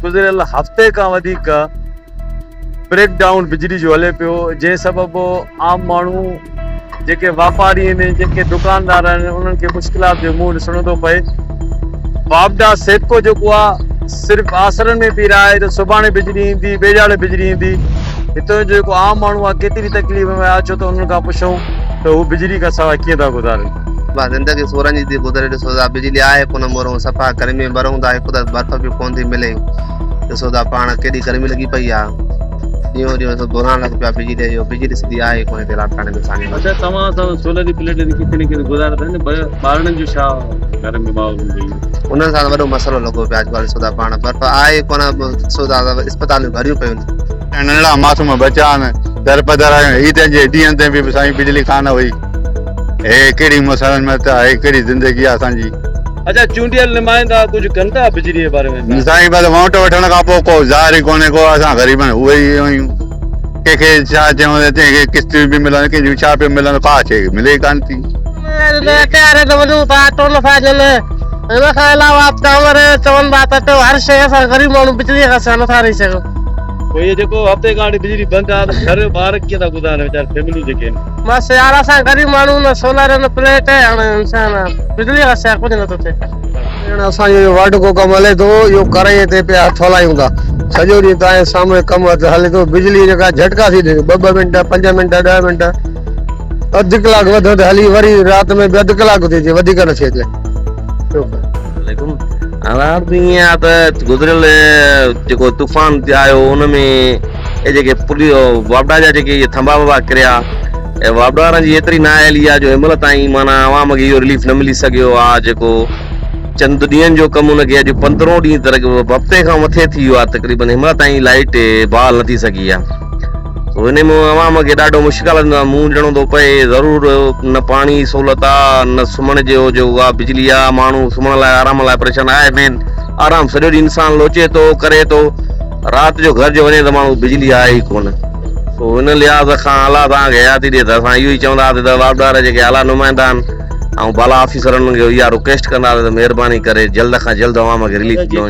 गुज़िरियल हफ़्ते खां वधीक ब्रेक डाउन बिजली जो हले पियो, जंहिं सबबु आम माण्हू जेके वापारी आहिनि, जेके दुकानदार आहिनि, उन्हनि खे मुश्किलात जो मुंहुं ॾिसणो थो पए। बाबडा सेटको जेको आहे सिर्फ़ु आसरनि में पई रहे त सुभाणे बिजली ईंदी, ॿेजाड़े बिजली ईंदी। हितां जो जेको आम माण्हू आहे केतिरी तकलीफ़ में आहे, छो त उन्हनि खां पुछूं त हू बिजली खां सवाइ कीअं था गुज़ारनि। ज़िंदगी सूरन जी गुज़रे, ॾिसो था बिजली आहे कोन मोरूं, सफ़ा गर्मी में भरूं था, हिकु त बर्फ़ बि कोन थी मिले। ॾिसो था पाण केॾी गर्मी लॻी पई आहे, ॾींहों ॾींहुं बुरान लॻ पिया बिजली जो, बिजली सिधी आहे कोन हिते इलाइक़े में साईं। अच्छा, तव्हां सोलर जी प्लेट ते किथे न किथे गुज़ारे था न, ॿारनि जो छा घर में माहौल हूंदी? उन्हनि सां वॾो मसइलो लॻो पियो अॼुकल्ह। ॾिसो था पाण बर्फ़ आहे कोन, ॾिसो था अस्पतालूं भरियूं पियूं आहिनि, नंढड़ा मासूम बचा आहिनि, दर पदर आहिनि, ईद जे ॾींहंनि ते बि साईं बिजली कान हुई। हे कहिड़ी मसइलनि में त हे कहिड़ी ज़िंदगी आहे असांजी। अच्छा, चूंडियल नुमाइंदा कुझु कनि था बिजली जे बारे में? साईं बस वोट वठण खां पोइ को ज़ाहिर ई कोन्हे को, असां ग़रीब उहे ई आहियूं। कंहिंखे छा चयूं, कंहिंखे किश्तियूं बि मिलनि, कंहिंजूं छा पियो मिलनि, का शइ मिले ई कान थी। हिन खां अलावा चवनि था त हर शइ असां ग़रीब माण्हू बिजलीअ खां नथा रही सघूं। पोइ इहे जेको हफ़्ते खां वठी बिजली बंदि आहे त घर ॿार कीअं था गुज़ारनि वीचारा, फैमिली जेके आहिनि? बसि यार असां ग़रीब माण्हू न सोलर न प्लेट है, हाणे इंसान बिजलीअ खां सवाइ कुझु नथो थिए। असांजो वाट को कमु हले थो, इहो करे ते पिया हथ हलायूं था, सॼो ॾींहुं तव्हांजे साम्हूं कमु हले थो। बिजली जेका झटका थी ॾे, 2 मिंट 5 मिंट 10 मिंट, अधु कलाक वधि हली, वरी राति में बि अधु कलाक थी अचे, वधीक न थिए। हालात ईअं आहे त गुज़रियल जेको तूफ़ान आयो उनमें ये जेके पुली वापडा जा जेके इहे थंभा वंभा किरिया, ऐं वापडा वारनि जी एतिरी नाअहली आहे जो हिनमहिल ताईं माना आवाम खे इहो रिलीफ न मिली सघियो आहे। जेको चंद ॾींहंनि जो कमु हुनखे अॼु 15 ॾींहं तक हफ़्ते खां मथे थी वियो आहे तक़रीबन, हिनमहिल ताईं लाइट बहाल न थी सघी आहे। हिन में आवाम खे ॾाढो मुश्किल मुंहुं ॾियणो थो पए। ज़रूरु न पाणी सहूलियत आहे, न सुम्हण जो जेको आहे बिजली आहे, माण्हू सुम्हण लाइ आराम लाइ परेशान आहे। मेन आराम सॼो ॾींहुं इंसानु लोचे थो करे थो, राति जो घर जो वञे त माण्हू बिजली आहे ई कोन। पोइ हिन लिहाज़ खां अला तव्हांखे हयाती ॾिए त असां इहो ई चवंदासीं त वापदार जेके आला नुमाइंदा आहिनि ऐं बाला ऑफिसरनि खे इहा रिक्वेस्ट कंदासीं त महिरबानी करे जल्द खां जल्द आवाम खे रिलीफ ॾियो।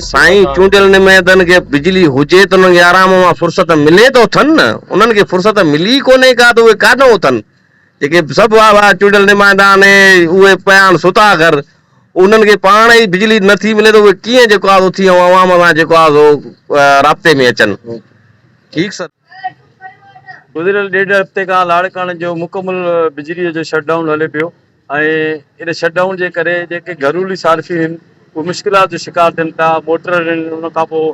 साईं चूंडियल नुमाइंदनि खे बिजली हुजे त उन्हनि खे आराम सां फुर्सत मिले तो थन न, उन्हनि खे फुर्सत मिली कोन्हे का त उहे कान उथनि। जेके सभु चूंडियल नुमाइंदा आहिनि उहे पिया आहिनि सुता घर, उन्हनि खे पाण ई बिजली नथी मिले त उहे कीअं जेको आहे उथी ऐं आवाम सां जेको आहे राब्ते में अचनि। ठीकु सर। गुज़िरियल 1.5 हफ़्ते खां लाड़काणे जो मुकमल बिजलीअ जो शटडाउन हले पियो, ऐं इन शटडाउन जे करे जेके घरेलू सार्फियूं आहिनि उहे मुश्किलात जो शिकार थियनि था। मोटर आहिनि, उन खां पोइ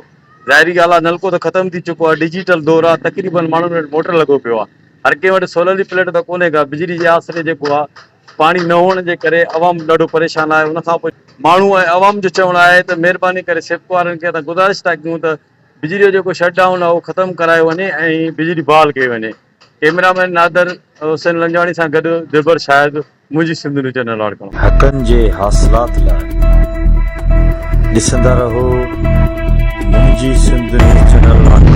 ज़ाहिरी ॻाल्हि आहे नलको त ख़तमु थी चुको आहे, डिजिटल दौर आहे, तक़रीबन माण्हुनि वटि मोटर लॻो पियो आहे। हर कंहिं वटि सोलर जी प्लेट त कोन्हे का। बिजली जे आसरे जेको आहे पाणी न हुअण जे करे अवाम ॾाढो परेशान आहे। उन खां पोइ माण्हू ऐं अवाम जो चवणु आहे त महिरबानी करे सेफ्को वारनि खे त गुज़ारिश था कयूं त बिजलीअ जो जेको शटडाउन आहे उहो ख़तमु करायो वञे ऐं बिजली बहाल कई वञे। कैमरामैन नादर हुसैन लंजाणी सां गॾु दिलबर शाहिद, मुंहिंजी सिंध न्यूज़ चैनल लाड़काणो। हक़नि जे हासिलात लाइ ॾिसंदा रहो मुंहिंजी सिंध न्यूज़ चैनल लाड़काणो।